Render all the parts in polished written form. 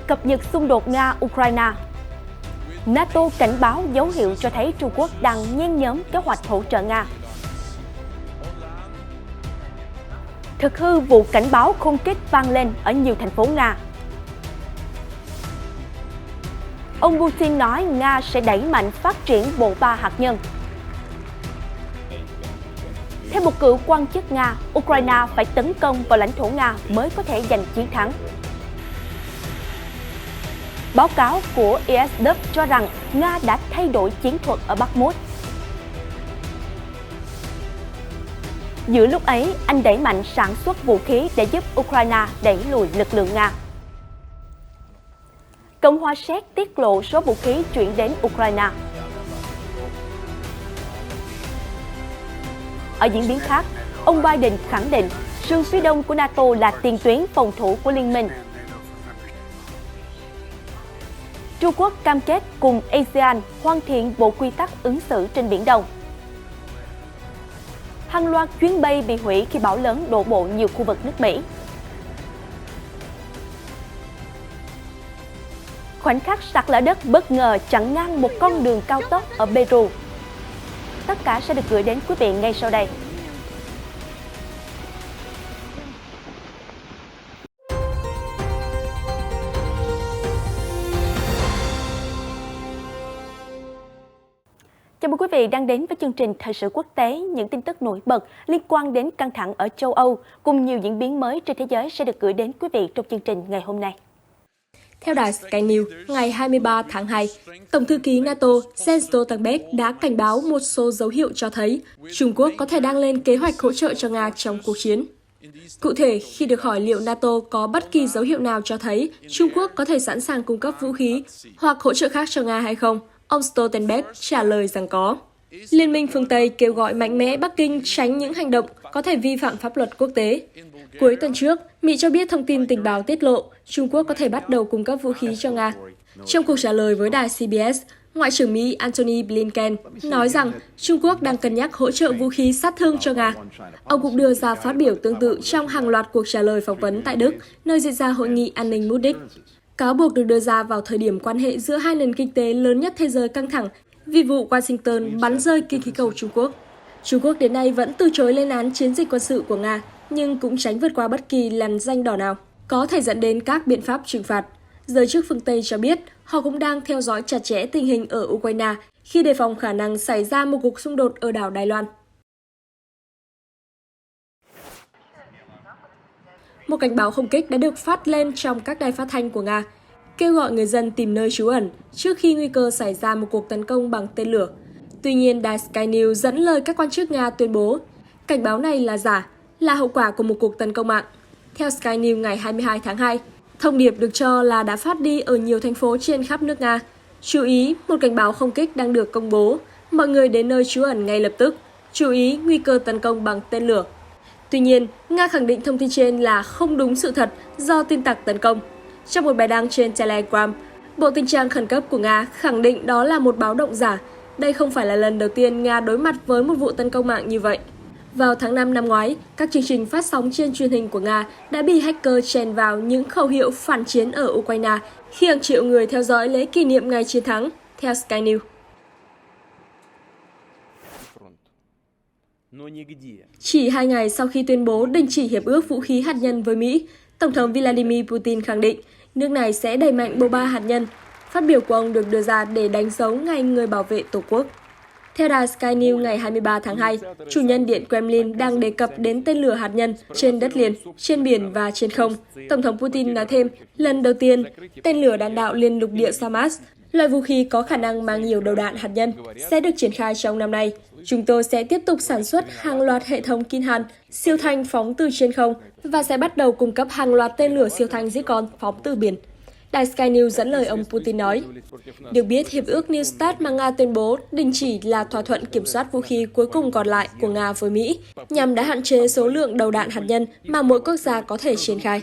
Cập nhật xung đột Nga-Ukraine. NATO cảnh báo dấu hiệu cho thấy Trung Quốc đang nhen nhóm kế hoạch hỗ trợ Nga. Thực hư vụ cảnh báo không kích vang lên ở nhiều thành phố Nga. Ông Putin nói Nga sẽ đẩy mạnh phát triển bộ ba hạt nhân. Theo một cựu quan chức Nga, Ukraine phải tấn công vào lãnh thổ Nga mới có thể giành chiến thắng. Báo cáo của ISW cho rằng Nga đã thay đổi chiến thuật ở Bakhmut. Giữa lúc ấy, Anh đẩy mạnh sản xuất vũ khí để giúp Ukraine đẩy lùi lực lượng Nga. Cộng hòa Séc tiết lộ số vũ khí chuyển đến Ukraine. Ở diễn biến khác, ông Biden khẳng định sườn phía đông của NATO là tiền tuyến phòng thủ của liên minh. Trung Quốc cam kết cùng ASEAN hoàn thiện bộ quy tắc ứng xử trên Biển Đông. Hàng loạt chuyến bay bị hủy khi bão lớn đổ bộ nhiều khu vực nước Mỹ. Khoảnh khắc sạt lở đất bất ngờ chặn ngang một con đường cao tốc ở Peru. Tất cả sẽ được gửi đến quý vị ngay sau đây. Chào mừng quý vị đang đến với chương trình Thời sự quốc tế, những tin tức nổi bật liên quan đến căng thẳng ở châu Âu cùng nhiều diễn biến mới trên thế giới sẽ được gửi đến quý vị trong chương trình ngày hôm nay. Theo đài Sky News, ngày 23 tháng 2, Tổng thư ký NATO Jens Stoltenberg đã cảnh báo một số dấu hiệu cho thấy Trung Quốc có thể đang lên kế hoạch hỗ trợ cho Nga trong cuộc chiến. Cụ thể, khi được hỏi liệu NATO có bất kỳ dấu hiệu nào cho thấy Trung Quốc có thể sẵn sàng cung cấp vũ khí hoặc hỗ trợ khác cho Nga hay không, ông Stoltenberg trả lời rằng có. Liên minh phương Tây kêu gọi mạnh mẽ Bắc Kinh tránh những hành động có thể vi phạm pháp luật quốc tế. Cuối tuần trước, Mỹ cho biết thông tin tình báo tiết lộ Trung Quốc có thể bắt đầu cung cấp vũ khí cho Nga. Trong cuộc trả lời với đài CBS, Ngoại trưởng Mỹ Antony Blinken nói rằng Trung Quốc đang cân nhắc hỗ trợ vũ khí sát thương cho Nga. Ông cũng đưa ra phát biểu tương tự trong hàng loạt cuộc trả lời phỏng vấn tại Đức, nơi diễn ra hội nghị an ninh Munich. Cáo buộc được đưa ra vào thời điểm quan hệ giữa hai nền kinh tế lớn nhất thế giới căng thẳng vì vụ Washington bắn rơi khinh khí cầu Trung Quốc. Trung Quốc đến nay vẫn từ chối lên án chiến dịch quân sự của Nga, nhưng cũng tránh vượt qua bất kỳ lằn ranh đỏ nào, có thể dẫn đến các biện pháp trừng phạt. Giới chức phương Tây cho biết họ cũng đang theo dõi chặt chẽ tình hình ở Ukraine khi đề phòng khả năng xảy ra một cuộc xung đột ở đảo Đài Loan. Một cảnh báo không kích đã được phát lên trong các đài phát thanh của Nga, kêu gọi người dân tìm nơi trú ẩn trước khi nguy cơ xảy ra một cuộc tấn công bằng tên lửa. Tuy nhiên, đài Sky News dẫn lời các quan chức Nga tuyên bố cảnh báo này là giả, là hậu quả của một cuộc tấn công mạng. Theo Sky News ngày 22 tháng 2, thông điệp được cho là đã phát đi ở nhiều thành phố trên khắp nước Nga. Chú ý, một cảnh báo không kích đang được công bố. Mọi người đến nơi trú ẩn ngay lập tức. Chú ý, nguy cơ tấn công bằng tên lửa. Tuy nhiên, Nga khẳng định thông tin trên là không đúng sự thật do tin tặc tấn công. Trong một bài đăng trên Telegram, Bộ Tình trạng Khẩn cấp của Nga khẳng định đó là một báo động giả. Đây không phải là lần đầu tiên Nga đối mặt với một vụ tấn công mạng như vậy. Vào tháng 5 năm ngoái, các chương trình phát sóng trên truyền hình của Nga đã bị hacker chèn vào những khẩu hiệu phản chiến ở Ukraine khi hàng triệu người theo dõi lễ kỷ niệm ngày chiến thắng, theo Sky News. Chỉ 2 ngày sau khi tuyên bố đình chỉ hiệp ước vũ khí hạt nhân với Mỹ, Tổng thống Vladimir Putin khẳng định nước này sẽ đẩy mạnh bộ ba hạt nhân. Phát biểu của ông được đưa ra để đánh dấu Ngày Người Bảo vệ Tổ quốc. Theo đài Sky News ngày 23 tháng 2, chủ nhân Điện Kremlin đang đề cập đến tên lửa hạt nhân trên đất liền, trên biển và trên không. Tổng thống Putin nói thêm, lần đầu tiên, tên lửa đạn đạo liên lục địa SAMAS, loại vũ khí có khả năng mang nhiều đầu đạn hạt nhân, sẽ được triển khai trong năm nay. Chúng tôi sẽ tiếp tục sản xuất hàng loạt hệ thống Kinhan, siêu thanh phóng từ trên không và sẽ bắt đầu cung cấp hàng loạt tên lửa siêu thanh giết con phóng từ biển. Đài Sky News dẫn lời ông Putin nói, được biết, hiệp ước New START mà Nga tuyên bố đình chỉ là thỏa thuận kiểm soát vũ khí cuối cùng còn lại của Nga với Mỹ, nhằm đã hạn chế số lượng đầu đạn hạt nhân mà mỗi quốc gia có thể triển khai.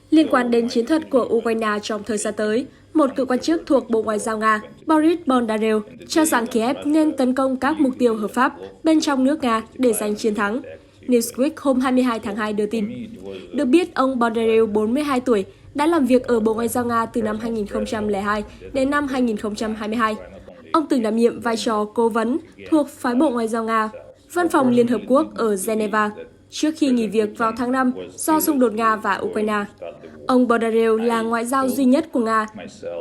Liên quan đến chiến thuật của Ukraine trong thời gian tới, một cựu quan chức thuộc Bộ Ngoại giao Nga, Boris Bondarev, cho rằng Kiev nên tấn công các mục tiêu hợp pháp bên trong nước Nga để giành chiến thắng. Newsweek hôm 22 tháng 2 đưa tin. Được biết, ông Bondarev, 42 tuổi, đã làm việc ở Bộ Ngoại giao Nga từ năm 2002 đến năm 2022. Ông từng đảm nhiệm vai trò cố vấn thuộc phái Bộ Ngoại giao Nga, Văn phòng Liên Hợp Quốc ở Geneva, trước khi nghỉ việc vào tháng 5 do xung đột Nga và Ukraine. Ông Bondarev là ngoại giao duy nhất của Nga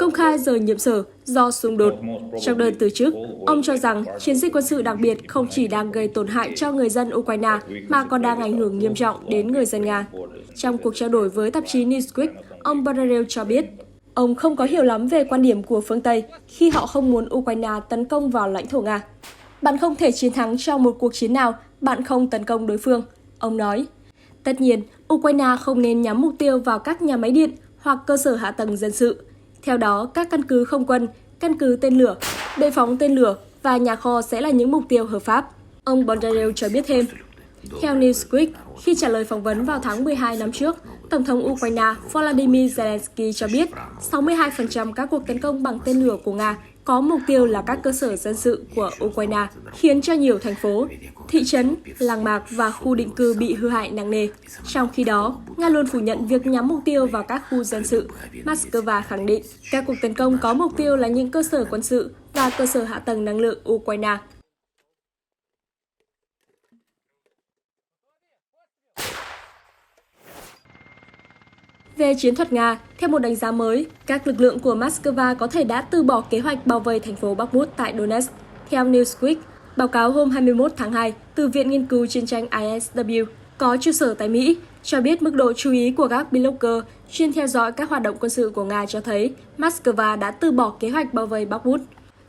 công khai rời nhiệm sở do xung đột. Trong đơn từ chức, ông cho rằng chiến dịch quân sự đặc biệt không chỉ đang gây tổn hại cho người dân Ukraine mà còn đang ảnh hưởng nghiêm trọng đến người dân Nga. Trong cuộc trao đổi với tạp chí Newsweek, ông Bondarev cho biết ông không có hiểu lắm về quan điểm của phương Tây khi họ không muốn Ukraine tấn công vào lãnh thổ Nga. Bạn không thể chiến thắng trong một cuộc chiến nào bạn không tấn công đối phương, ông nói. Tất nhiên, Ukraine không nên nhắm mục tiêu vào các nhà máy điện hoặc cơ sở hạ tầng dân sự. Theo đó, các căn cứ không quân, căn cứ tên lửa, bệ phóng tên lửa và nhà kho sẽ là những mục tiêu hợp pháp. Ông Bondarev cho biết thêm. Theo Newsweek, khi trả lời phỏng vấn vào tháng 12 năm trước, Tổng thống Ukraine Volodymyr Zelensky cho biết 62% các cuộc tấn công bằng tên lửa của Nga có mục tiêu là các cơ sở dân sự của Ukraine, khiến cho nhiều thành phố, thị trấn, làng mạc và khu định cư bị hư hại nặng nề. Trong khi đó, Nga luôn phủ nhận việc nhắm mục tiêu vào các khu dân sự. Moscow khẳng định các cuộc tấn công có mục tiêu là những cơ sở quân sự và cơ sở hạ tầng năng lượng Ukraine. Về chiến thuật Nga, theo một đánh giá mới, các lực lượng của Moscow có thể đã từ bỏ kế hoạch bao vây thành phố Bakhmut tại Donetsk. Theo Newsweek, báo cáo hôm 21 tháng 2 từ Viện Nghiên cứu Chiến tranh ISW có trụ sở tại Mỹ cho biết mức độ chú ý của các blogger chuyên theo dõi các hoạt động quân sự của Nga cho thấy Moscow đã từ bỏ kế hoạch bao vây Bakhmut.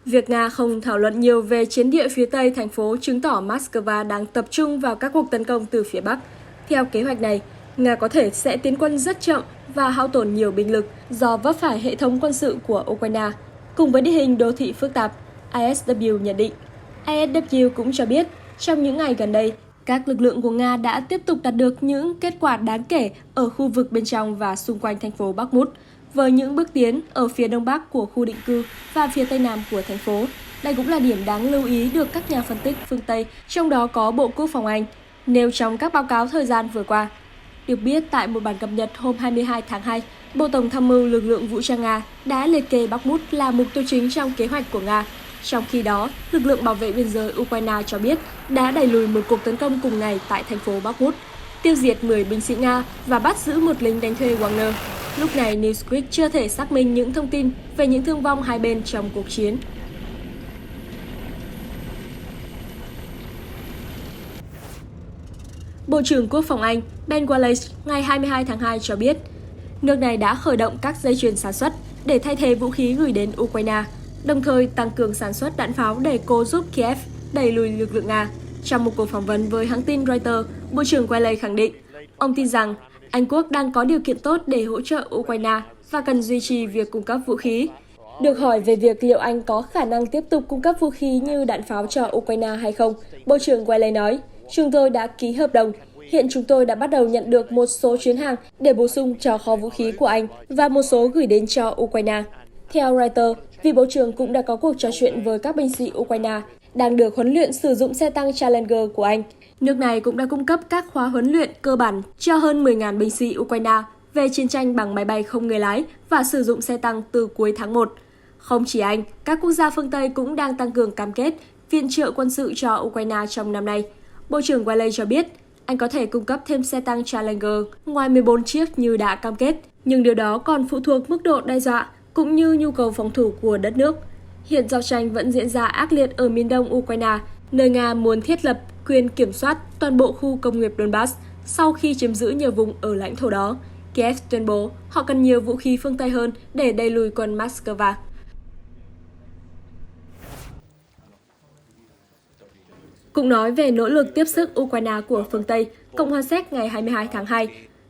Việc Nga không thảo luận nhiều về chiến địa phía Tây thành phố chứng tỏ Moscow đang tập trung vào các cuộc tấn công từ phía Bắc. Theo kế hoạch này, Nga có thể sẽ tiến quân rất chậm và hao tổn nhiều binh lực do vấp phải hệ thống quân sự của Ukraine, cùng với địa hình đô thị phức tạp, ISW nhận định. ISW cũng cho biết, trong những ngày gần đây, các lực lượng của Nga đã tiếp tục đạt được những kết quả đáng kể ở khu vực bên trong và xung quanh thành phố Bakhmut, với những bước tiến ở phía đông bắc của khu định cư và phía tây nam của thành phố. Đây cũng là điểm đáng lưu ý được các nhà phân tích phương Tây, trong đó có Bộ Quốc phòng Anh, nêu trong các báo cáo thời gian vừa qua. Được biết, tại một bản cập nhật hôm 22 tháng 2, Bộ Tổng tham mưu lực lượng vũ trang Nga đã liệt kê Bakhmut là mục tiêu chính trong kế hoạch của Nga. Trong khi đó, lực lượng bảo vệ biên giới Ukraine cho biết đã đẩy lùi một cuộc tấn công cùng ngày tại thành phố Bakhmut, tiêu diệt 10 binh sĩ Nga và bắt giữ một lính đánh thuê Wagner. Lúc này, Newsweek chưa thể xác minh những thông tin về những thương vong hai bên trong cuộc chiến. Bộ trưởng Quốc phòng Anh Ben Wallace ngày 22 tháng 2 cho biết, nước này đã khởi động các dây chuyền sản xuất để thay thế vũ khí gửi đến Ukraine, đồng thời tăng cường sản xuất đạn pháo để cố giúp Kiev đẩy lùi lực lượng Nga. Trong một cuộc phỏng vấn với hãng tin Reuters, Bộ trưởng Wallace khẳng định, ông tin rằng Anh Quốc đang có điều kiện tốt để hỗ trợ Ukraine và cần duy trì việc cung cấp vũ khí. Được hỏi về việc liệu Anh có khả năng tiếp tục cung cấp vũ khí như đạn pháo cho Ukraine hay không, Bộ trưởng Wallace nói, chúng tôi đã ký hợp đồng. Hiện chúng tôi đã bắt đầu nhận được một số chuyến hàng để bổ sung cho kho vũ khí của Anh và một số gửi đến cho Ukraine. Theo Reuters, vị Bộ trưởng cũng đã có cuộc trò chuyện với các binh sĩ Ukraine đang được huấn luyện sử dụng xe tăng Challenger của Anh. Nước này cũng đã cung cấp các khóa huấn luyện cơ bản cho hơn 10.000 binh sĩ Ukraine về chiến tranh bằng máy bay không người lái và sử dụng xe tăng từ cuối tháng 1. Không chỉ Anh, các quốc gia phương Tây cũng đang tăng cường cam kết viện trợ quân sự cho Ukraine trong năm nay. Bộ trưởng Wallace cho biết, Anh có thể cung cấp thêm xe tăng Challenger ngoài 14 chiếc như đã cam kết, nhưng điều đó còn phụ thuộc mức độ đe dọa cũng như nhu cầu phòng thủ của đất nước. Hiện giao tranh vẫn diễn ra ác liệt ở miền đông Ukraine, nơi Nga muốn thiết lập quyền kiểm soát toàn bộ khu công nghiệp Donbass sau khi chiếm giữ nhiều vùng ở lãnh thổ đó. Kiev tuyên bố họ cần nhiều vũ khí phương Tây hơn để đẩy lùi quân Moscow. Cũng nói về nỗ lực tiếp sức Ukraine của phương Tây, Cộng hòa Séc ngày 22 tháng 2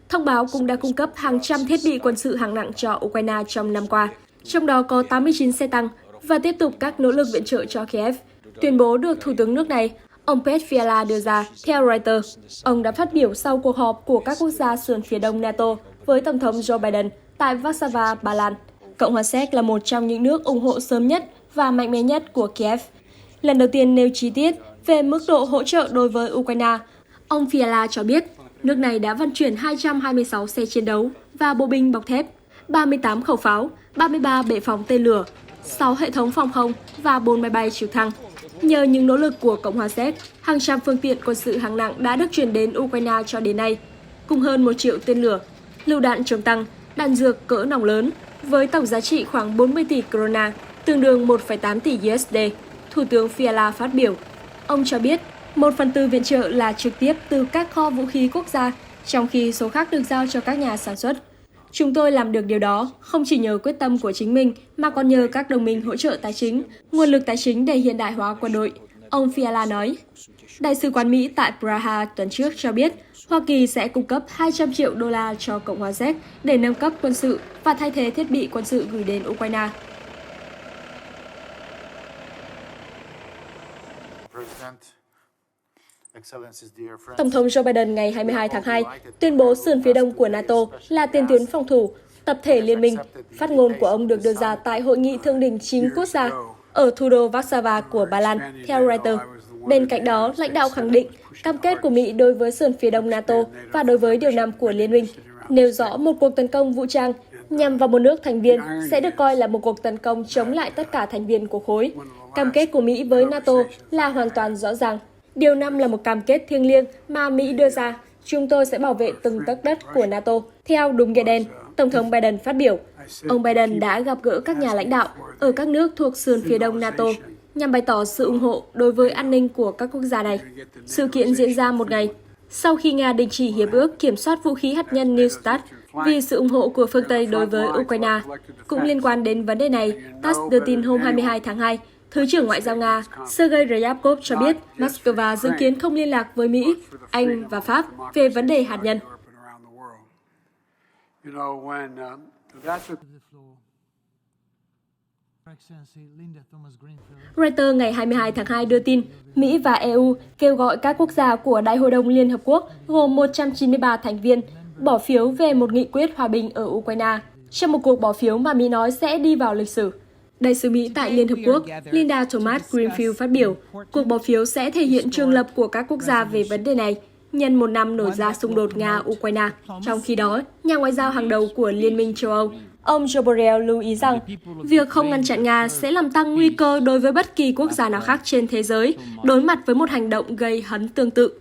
thông báo cũng đã cung cấp hàng trăm thiết bị quân sự hạng nặng cho Ukraine trong năm qua, trong đó có 89 xe tăng và tiếp tục các nỗ lực viện trợ cho Kiev. Tuyên bố được Thủ tướng nước này, ông Petr Fiala đưa ra theo Reuters. Ông đã phát biểu sau cuộc họp của các quốc gia sườn phía đông NATO với Tổng thống Joe Biden tại Warsaw, Ba Lan. Cộng hòa Séc là một trong những nước ủng hộ sớm nhất và mạnh mẽ nhất của Kiev. Lần đầu tiên nêu chi tiết về mức độ hỗ trợ đối với Ukraine, Ông Fiala cho biết, nước này đã vận chuyển 226 xe chiến đấu và bộ binh bọc thép, 38 khẩu pháo, 33 bệ phóng tên lửa, 6 hệ thống phòng không và 4 máy bay trực thăng. Nhờ những nỗ lực của Cộng hòa Séc, hàng trăm phương tiện quân sự hạng nặng đã được chuyển đến Ukraine cho đến nay, cùng hơn 1 triệu tên lửa, lựu đạn chống tăng, đạn dược cỡ nòng lớn, với tổng giá trị khoảng 40 tỷ krona, tương đương 1,8 tỷ USD. Thủ tướng Fiala phát biểu. Ông cho biết, 1/4 viện trợ là trực tiếp từ các kho vũ khí quốc gia, trong khi số khác được giao cho các nhà sản xuất. Chúng tôi làm được điều đó không chỉ nhờ quyết tâm của chính mình mà còn nhờ các đồng minh hỗ trợ tài chính, nguồn lực tài chính để hiện đại hóa quân đội, ông Fiala nói. Đại sứ quán Mỹ tại Praha tuần trước cho biết Hoa Kỳ sẽ cung cấp 200 triệu đô la cho Cộng hòa Séc để nâng cấp quân sự và thay thế thiết bị quân sự gửi đến Ukraine. Tổng thống Joe Biden ngày 22 tháng 2 tuyên bố sườn phía đông của NATO là tiền tuyến phòng thủ, tập thể liên minh. Phát ngôn của ông được đưa ra tại Hội nghị Thượng đỉnh 9 quốc gia ở thủ đô Warsaw của Ba Lan, theo Reuters. Bên cạnh đó, lãnh đạo khẳng định cam kết của Mỹ đối với sườn phía đông NATO và đối với điều 5 của Liên minh, nêu rõ một cuộc tấn công vũ trang nhằm vào một nước thành viên sẽ được coi là một cuộc tấn công chống lại tất cả thành viên của khối. Cam kết của Mỹ với NATO là hoàn toàn rõ ràng. Điều 5 là một cam kết thiêng liêng mà Mỹ đưa ra. Chúng tôi sẽ bảo vệ từng tấc đất của NATO. Theo đúng nghĩa đen, Tổng thống Biden phát biểu. Ông Biden đã gặp gỡ các nhà lãnh đạo ở các nước thuộc sườn phía đông NATO nhằm bày tỏ sự ủng hộ đối với an ninh của các quốc gia này. Sự kiện diễn ra một ngày sau khi Nga đình chỉ hiệp ước kiểm soát vũ khí hạt nhân New START vì sự ủng hộ của phương Tây đối với Ukraine. Cũng liên quan đến vấn đề này, TASS đưa tin hôm 22 tháng 2, Thứ trưởng Ngoại giao Nga Sergei Ryabkov cho biết Moscow dự kiến không liên lạc với Mỹ, Anh và Pháp về vấn đề hạt nhân. Reuters ngày 22 tháng 2 đưa tin, Mỹ và EU kêu gọi các quốc gia của Đại hội đồng Liên Hợp Quốc gồm 193 thành viên bỏ phiếu về một nghị quyết hòa bình ở Ukraine, trong một cuộc bỏ phiếu mà Mỹ nói sẽ đi vào lịch sử. Đại sứ Mỹ tại Liên Hợp Quốc Linda Thomas-Greenfield phát biểu, cuộc bỏ phiếu sẽ thể hiện trường lập của các quốc gia về vấn đề này, nhân một năm nổ ra xung đột Nga-Ukraine. Trong khi đó, nhà ngoại giao hàng đầu của Liên minh châu Âu, ông Josep Borrell lưu ý rằng, việc không ngăn chặn Nga sẽ làm tăng nguy cơ đối với bất kỳ quốc gia nào khác trên thế giới đối mặt với một hành động gây hấn tương tự.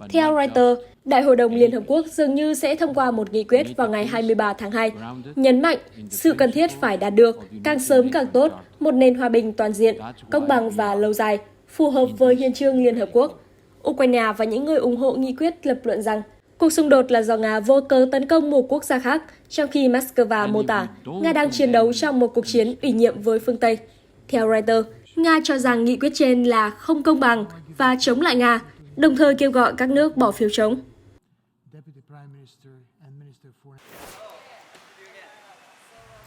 Theo Reuters, Đại hội đồng Liên Hợp Quốc dường như sẽ thông qua một nghị quyết vào ngày 23 tháng 2, nhấn mạnh sự cần thiết phải đạt được, càng sớm càng tốt, một nền hòa bình toàn diện, công bằng và lâu dài, phù hợp với hiến chương Liên Hợp Quốc. Ukraine và những người ủng hộ nghị quyết lập luận rằng cuộc xung đột là do Nga vô cớ tấn công một quốc gia khác, trong khi Moscow mô tả Nga đang chiến đấu trong một cuộc chiến ủy nhiệm với phương Tây. Theo Reuters, Nga cho rằng nghị quyết trên là không công bằng và chống lại Nga, đồng thời kêu gọi các nước bỏ phiếu chống.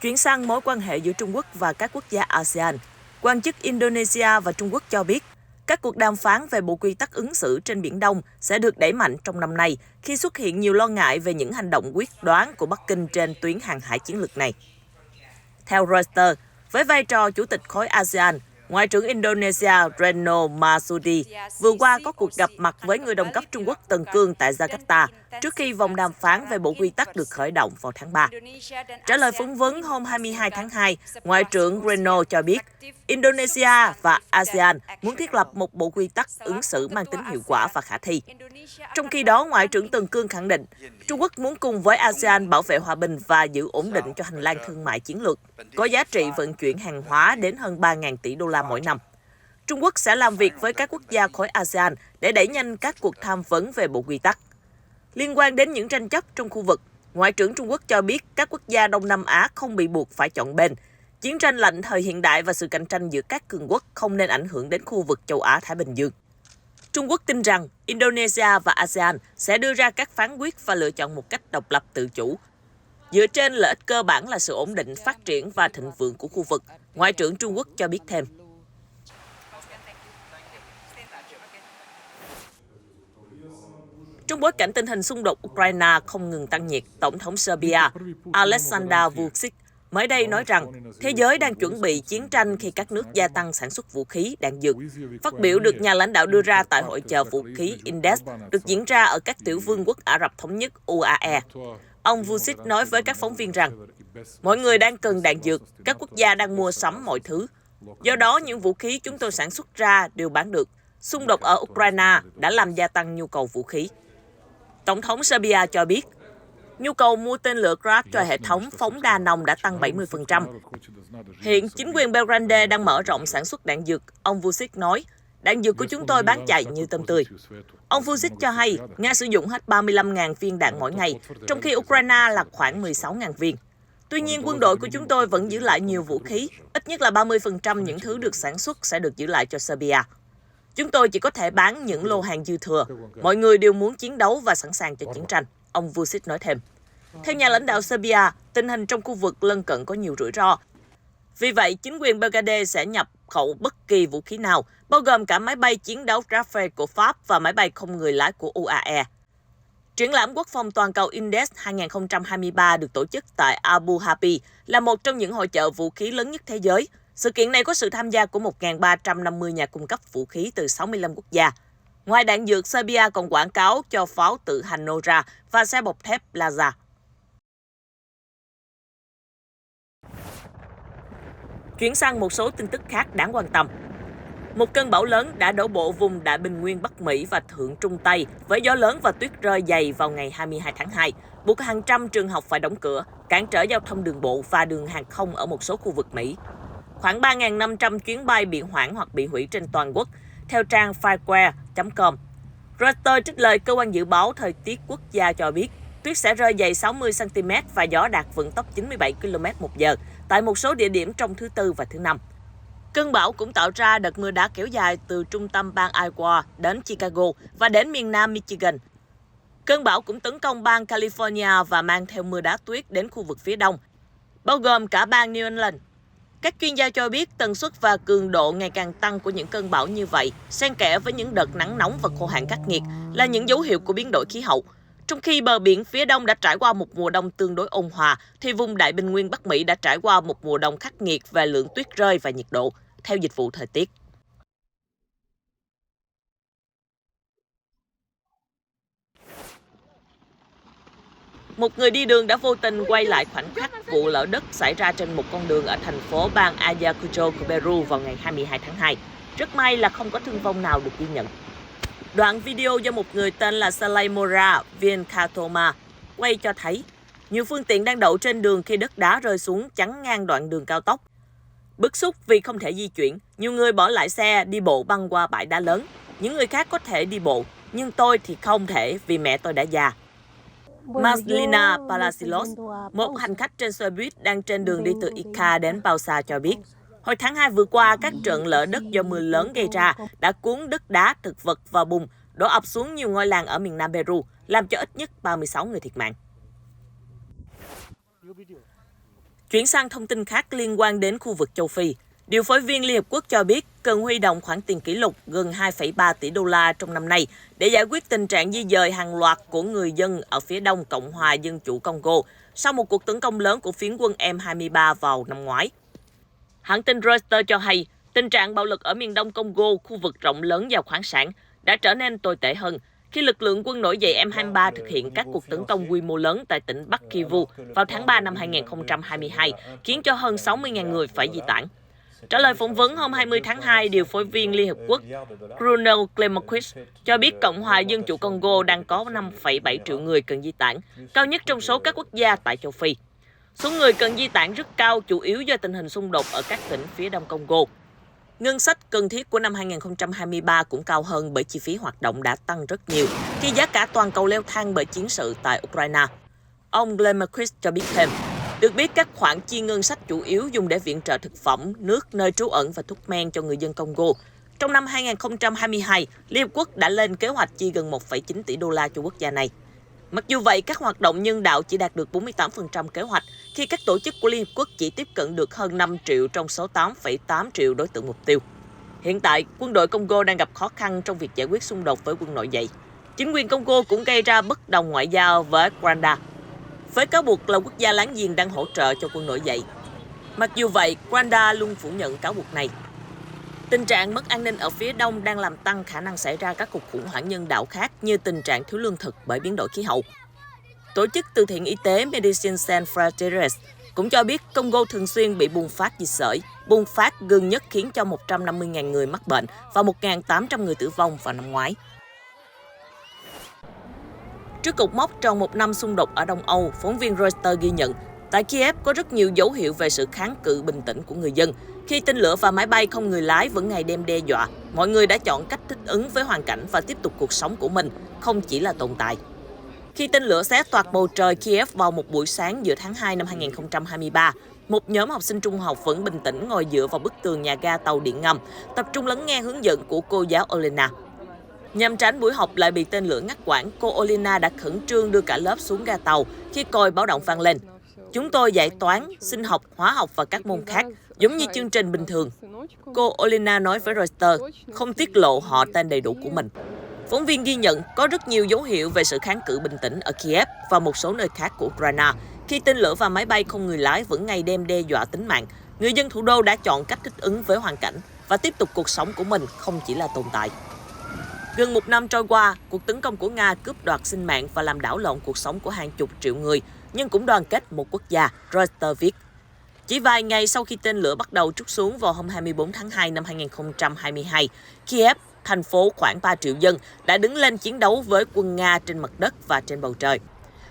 Chuyển sang mối quan hệ giữa Trung Quốc và các quốc gia ASEAN, quan chức Indonesia và Trung Quốc cho biết các cuộc đàm phán về bộ quy tắc ứng xử trên Biển Đông sẽ được đẩy mạnh trong năm nay khi xuất hiện nhiều lo ngại về những hành động quyết đoán của Bắc Kinh trên tuyến hàng hải chiến lược này. Theo Reuters, với vai trò chủ tịch khối ASEAN, Ngoại trưởng Indonesia Retno Marsudi vừa qua có cuộc gặp mặt với người đồng cấp Trung Quốc Tần Cương tại Jakarta trước khi vòng đàm phán về bộ quy tắc được khởi động vào tháng 3. Trả lời phỏng vấn hôm 22 tháng 2, Ngoại trưởng Retno cho biết Indonesia và ASEAN muốn thiết lập một bộ quy tắc ứng xử mang tính hiệu quả và khả thi. Trong khi đó, Ngoại trưởng Tần Cương khẳng định Trung Quốc muốn cùng với ASEAN bảo vệ hòa bình và giữ ổn định cho hành lang thương mại chiến lược, có giá trị vận chuyển hàng hóa đến hơn 3.000 tỷ đô la mỗi năm. Trung Quốc sẽ làm việc với các quốc gia khối ASEAN để đẩy nhanh các cuộc tham vấn về bộ quy tắc. Liên quan đến những tranh chấp trong khu vực, Ngoại trưởng Trung Quốc cho biết các quốc gia Đông Nam Á không bị buộc phải chọn bên. Chiến tranh lạnh thời hiện đại và sự cạnh tranh giữa các cường quốc không nên ảnh hưởng đến khu vực châu Á-Thái Bình Dương. Trung Quốc tin rằng Indonesia và ASEAN sẽ đưa ra các phán quyết và lựa chọn một cách độc lập tự chủ. Dựa trên lợi ích cơ bản là sự ổn định, phát triển và thịnh vượng của khu vực, Ngoại trưởng Trung Quốc cho biết thêm. Trong bối cảnh tình hình xung đột Ukraine không ngừng tăng nhiệt, Tổng thống Serbia Alexander Vučić mới đây nói rằng thế giới đang chuẩn bị chiến tranh khi các nước gia tăng sản xuất vũ khí, đạn dược. Phát biểu được nhà lãnh đạo đưa ra tại hội chợ vũ khí Indes được diễn ra ở các tiểu vương quốc Ả Rập Thống Nhất UAE. Ông Vucic nói với các phóng viên rằng, mọi người đang cần đạn dược, các quốc gia đang mua sắm mọi thứ. Do đó, những vũ khí chúng tôi sản xuất ra đều bán được. Xung đột ở Ukraine đã làm gia tăng nhu cầu vũ khí. Tổng thống Serbia cho biết, nhu cầu mua tên lửa Grad cho hệ thống phóng đa nòng đã tăng 70%. Hiện, chính quyền Belgrade đang mở rộng sản xuất đạn dược. Ông Vucic nói, đạn dược của chúng tôi bán chạy như tôm tươi. Ông Vucic cho hay, Nga sử dụng hết 35.000 viên đạn mỗi ngày, trong khi Ukraine là khoảng 16.000 viên. Tuy nhiên, quân đội của chúng tôi vẫn giữ lại nhiều vũ khí, ít nhất là 30% những thứ được sản xuất sẽ được giữ lại cho Serbia. Chúng tôi chỉ có thể bán những lô hàng dư thừa. Mọi người đều muốn chiến đấu và sẵn sàng cho chiến tranh, ông Vucic nói thêm. Theo nhà lãnh đạo Serbia, tình hình trong khu vực lân cận có nhiều rủi ro. Vì vậy, chính quyền Belgrade sẽ nhập khẩu bất kỳ vũ khí nào, bao gồm cả máy bay chiến đấu Rafale của Pháp và máy bay không người lái của UAE. Triển lãm quốc phòng toàn cầu Indes 2023 được tổ chức tại Abu Dhabi là một trong những hội chợ vũ khí lớn nhất thế giới. Sự kiện này có sự tham gia của 1.350 nhà cung cấp vũ khí từ 65 quốc gia. Ngoài đạn dược, Serbia còn quảng cáo cho pháo tự hành Nora và xe bọc thép Laza. Chuyển sang một số tin tức khác đáng quan tâm. Một cơn bão lớn đã đổ bộ vùng Đại Bình Nguyên Bắc Mỹ và Thượng Trung Tây với gió lớn và tuyết rơi dày vào ngày 22 tháng 2, buộc hàng trăm trường học phải đóng cửa, cản trở giao thông đường bộ và đường hàng không ở một số khu vực Mỹ. Khoảng 3.500 chuyến bay bị hoãn hoặc bị hủy trên toàn quốc, theo trang Fireweather.com. Reuters trích lời cơ quan dự báo thời tiết quốc gia cho biết, tuyết sẽ rơi dày 60 cm và gió đạt vận tốc 97 km/h tại một số địa điểm trong thứ Tư và thứ Năm. Cơn bão cũng tạo ra đợt mưa đá kéo dài từ trung tâm bang Iowa đến Chicago và đến miền Nam Michigan. Cơn bão cũng tấn công bang California và mang theo mưa đá tuyết đến khu vực phía đông, bao gồm cả bang New England. Các chuyên gia cho biết tần suất và cường độ ngày càng tăng của những cơn bão như vậy, xen kẽ với những đợt nắng nóng và khô hạn khắc nghiệt, là những dấu hiệu của biến đổi khí hậu. Trong khi bờ biển phía đông đã trải qua một mùa đông tương đối ôn hòa, thì vùng Đại Bình Nguyên Bắc Mỹ đã trải qua một mùa đông khắc nghiệt về lượng tuyết rơi và nhiệt độ, theo dịch vụ thời tiết. Một người đi đường đã vô tình quay lại khoảnh khắc vụ lở đất xảy ra trên một con đường ở thành phố bang Ayacucho của Peru vào ngày 22 tháng 2. Rất may là không có thương vong nào được ghi nhận. Đoạn video do một người tên là Salaimora Vincatoma quay cho thấy nhiều phương tiện đang đậu trên đường khi đất đá rơi xuống chắn ngang đoạn đường cao tốc. Bức xúc vì không thể di chuyển, nhiều người bỏ lại xe đi bộ băng qua bãi đá lớn. Những người khác có thể đi bộ, nhưng tôi thì không thể vì mẹ tôi đã già. Marcelina Palacios, một hành khách trên xe buýt đang trên đường đi từ Ica đến Bausa cho biết, hồi tháng 2 vừa qua, các trận lở đất do mưa lớn gây ra đã cuốn đất đá, thực vật và bùn đổ ập xuống nhiều ngôi làng ở miền Nam Peru, làm cho ít nhất 36 người thiệt mạng. Chuyển sang thông tin khác liên quan đến khu vực châu Phi. Điều phối viên Liên Hợp Quốc cho biết cần huy động khoản tiền kỷ lục gần 2,3 tỷ đô la trong năm nay để giải quyết tình trạng di dời hàng loạt của người dân ở phía đông Cộng hòa Dân chủ Congo sau một cuộc tấn công lớn của phiến quân M23 vào năm ngoái. Hãng tin Reuters cho hay tình trạng bạo lực ở miền đông Congo, khu vực rộng lớn giàu khoáng sản, đã trở nên tồi tệ hơn khi lực lượng quân nổi dậy M23 thực hiện các cuộc tấn công quy mô lớn tại tỉnh Bắc Kivu vào tháng 3 năm 2022, khiến cho hơn 60.000 người phải di tản. Trả lời phỏng vấn hôm 20 tháng 2, điều phối viên Liên Hợp Quốc Bruno Clemenquist cho biết Cộng hòa Dân chủ Congo đang có 5,7 triệu người cần di tản, cao nhất trong số các quốc gia tại châu Phi. Số người cần di tản rất cao, chủ yếu do tình hình xung đột ở các tỉnh phía đông Congo. Ngân sách cần thiết của năm 2023 cũng cao hơn bởi chi phí hoạt động đã tăng rất nhiều khi giá cả toàn cầu leo thang bởi chiến sự tại Ukraine. Ông Clemenquist cho biết thêm, được biết các khoản chi ngân sách chủ yếu dùng để viện trợ thực phẩm, nước, nơi trú ẩn và thuốc men cho người dân Congo. Trong năm 2022, Liên Hợp Quốc đã lên kế hoạch chi gần 1,9 tỷ đô la cho quốc gia này. Mặc dù vậy, các hoạt động nhân đạo chỉ đạt được 48% kế hoạch, khi các tổ chức của Liên Hợp Quốc chỉ tiếp cận được hơn 5 triệu trong số 8,8 triệu đối tượng mục tiêu. Hiện tại, quân đội Congo đang gặp khó khăn trong việc giải quyết xung đột với quân nổi dậy. Chính quyền Congo cũng gây ra bất đồng ngoại giao với Rwanda, với cáo buộc là quốc gia láng giềng đang hỗ trợ cho quân nổi dậy. Mặc dù vậy, Rwanda luôn phủ nhận cáo buộc này. Tình trạng mất an ninh ở phía đông đang làm tăng khả năng xảy ra các cuộc khủng hoảng nhân đạo khác như tình trạng thiếu lương thực bởi biến đổi khí hậu. Tổ chức từ thiện y tế Médecins Sans Frontières cũng cho biết Congo thường xuyên bị bùng phát dịch sởi, bùng phát gần nhất khiến cho 150.000 người mắc bệnh và 1.800 người tử vong vào năm ngoái. Trước cột mốc tròn một năm xung đột ở Đông Âu, phóng viên Reuters ghi nhận, tại Kiev có rất nhiều dấu hiệu về sự kháng cự bình tĩnh của người dân. Khi tên lửa và máy bay không người lái vẫn ngày đêm đe dọa, mọi người đã chọn cách thích ứng với hoàn cảnh và tiếp tục cuộc sống của mình, không chỉ là tồn tại. Khi tên lửa xé toạc bầu trời Kiev vào một buổi sáng giữa tháng 2 năm 2023, một nhóm học sinh trung học vẫn bình tĩnh ngồi dựa vào bức tường nhà ga tàu điện ngầm, tập trung lắng nghe hướng dẫn của cô giáo Olena. Nhằm tránh buổi học lại bị tên lửa ngắt quãng, cô Olena đã khẩn trương đưa cả lớp xuống ga tàu khi còi báo động vang lên. Chúng tôi dạy toán, sinh học, hóa học và các môn khác, giống như chương trình bình thường. Cô Olena nói với Reuters, không tiết lộ họ tên đầy đủ của mình. Phóng viên ghi nhận có rất nhiều dấu hiệu về sự kháng cự bình tĩnh ở Kiev và một số nơi khác của Ukraine. Khi tên lửa và máy bay không người lái vẫn ngày đêm đe dọa tính mạng, người dân thủ đô đã chọn cách thích ứng với hoàn cảnh và tiếp tục cuộc sống của mình, không chỉ là tồn tại. Gần một năm trôi qua, cuộc tấn công của Nga cướp đoạt sinh mạng và làm đảo lộn cuộc sống của hàng chục triệu người, nhưng cũng đoàn kết một quốc gia, Reuters viết. Chỉ vài ngày sau khi tên lửa bắt đầu trút xuống vào hôm 24 tháng 2 năm 2022, Kiev, thành phố khoảng 3 triệu dân, đã đứng lên chiến đấu với quân Nga trên mặt đất và trên bầu trời.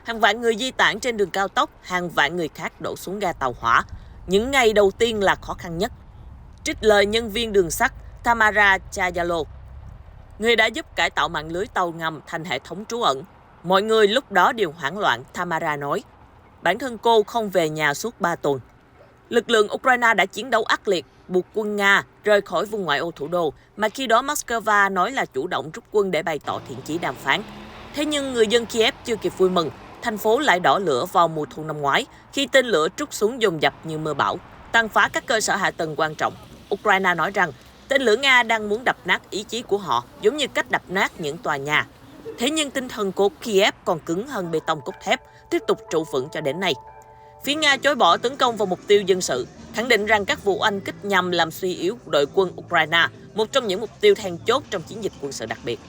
Hàng vạn người di tản trên đường cao tốc, hàng vạn người khác đổ xuống ga tàu hỏa. Những ngày đầu tiên là khó khăn nhất. Trích lời nhân viên đường sắt Tamara Chayalo, người đã giúp cải tạo mạng lưới tàu ngầm thành hệ thống trú ẩn. Mọi người lúc đó đều hoảng loạn, Tamara nói. Bản thân cô không về nhà suốt 3 tuần. Lực lượng Ukraine đã chiến đấu ác liệt, buộc quân Nga rời khỏi vùng ngoại ô thủ đô, mà khi đó Moscow nói là chủ động rút quân để bày tỏ thiện chí đàm phán. Thế nhưng người dân Kiev chưa kịp vui mừng, thành phố lại đỏ lửa vào mùa thu năm ngoái, khi tên lửa trút xuống dồn dập như mưa bão, tàn phá các cơ sở hạ tầng quan trọng. Ukraine nói rằng, tên lửa Nga đang muốn đập nát ý chí của họ, giống như cách đập nát những tòa nhà. Thế nhưng tinh thần của Kiev còn cứng hơn bê tông cốt thép, tiếp tục trụ vững cho đến nay. Phía Nga chối bỏ tấn công vào mục tiêu dân sự, khẳng định rằng các vụ oanh kích nhằm làm suy yếu đội quân Ukraine, một trong những mục tiêu then chốt trong chiến dịch quân sự đặc biệt.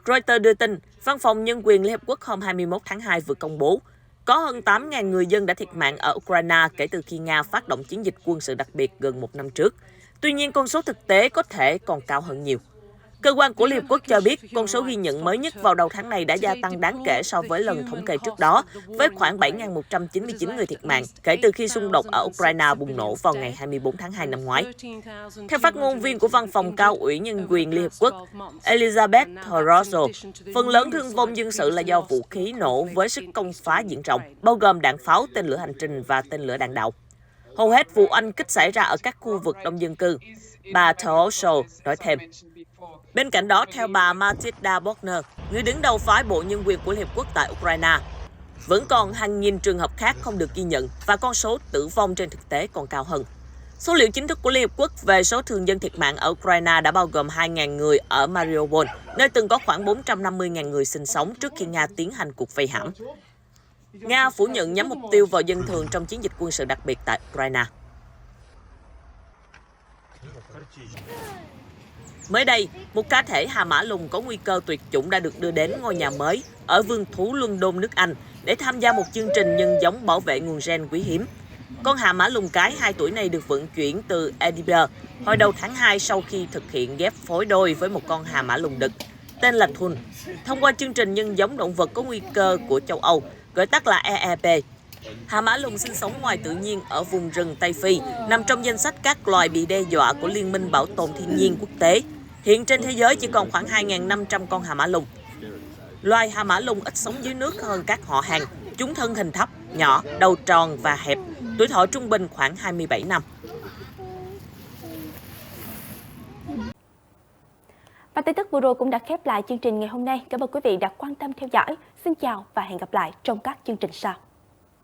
Reuters đưa tin, Văn phòng Nhân quyền Liên Hợp Quốc hôm 21 tháng 2 vừa công bố, có hơn 8.000 người dân đã thiệt mạng ở Ukraine kể từ khi Nga phát động chiến dịch quân sự đặc biệt gần một năm trước. Tuy nhiên, con số thực tế có thể còn cao hơn nhiều. Cơ quan của Liên Hợp Quốc cho biết con số ghi nhận mới nhất vào đầu tháng này đã gia tăng đáng kể so với lần thống kê trước đó, với khoảng 7.199 người thiệt mạng kể từ khi xung đột ở Ukraine bùng nổ vào ngày 24 tháng 2 năm ngoái. Theo phát ngôn viên của Văn phòng Cao ủy Nhân quyền Liên Hợp Quốc, Elizabeth Horozo, phần lớn thương vong dân sự là do vũ khí nổ với sức công phá diện rộng, bao gồm đạn pháo, tên lửa hành trình và tên lửa đạn đạo. Hầu hết vụ oanh kích xảy ra ở các khu vực đông dân cư. Bà Horozo nói thêm. Bên cạnh đó, theo bà Matilda Bogner, người đứng đầu phái Bộ Nhân quyền của Liên Hợp Quốc tại Ukraine, vẫn còn hàng nghìn trường hợp khác không được ghi nhận và con số tử vong trên thực tế còn cao hơn. Số liệu chính thức của Liên Hợp Quốc về số thường dân thiệt mạng ở Ukraine đã bao gồm 2.000 người ở Mariupol, nơi từng có khoảng 450.000 người sinh sống trước khi Nga tiến hành cuộc vây hãm. Nga phủ nhận nhắm mục tiêu vào dân thường trong chiến dịch quân sự đặc biệt tại Ukraine. Mới đây, một cá thể hà mã lùn có nguy cơ tuyệt chủng đã được đưa đến ngôi nhà mới ở vườn thú London, nước Anh để tham gia một chương trình nhân giống bảo vệ nguồn gen quý hiếm. Con hà mã lùn cái 2 tuổi này được vận chuyển từ Edinburgh hồi đầu tháng 2 sau khi thực hiện ghép phối đôi với một con hà mã lùn đực, tên là Thun, thông qua chương trình nhân giống động vật có nguy cơ của châu Âu, gọi tắt là EEP. Hà mã lùn sinh sống ngoài tự nhiên ở vùng rừng Tây Phi, nằm trong danh sách các loài bị đe dọa của Liên minh Bảo tồn Thiên nhiên quốc tế. Hiện trên thế giới chỉ còn khoảng 2.500 con hà mã lùn. Loài hà mã lùn ít sống dưới nước hơn các họ hàng. Chúng thân hình thấp, nhỏ, đầu tròn và hẹp, tuổi thọ trung bình khoảng 27 năm. Và tin tức vừa rồi cũng đã khép lại chương trình ngày hôm nay. Cảm ơn quý vị đã quan tâm theo dõi. Xin chào và hẹn gặp lại trong các chương trình sau.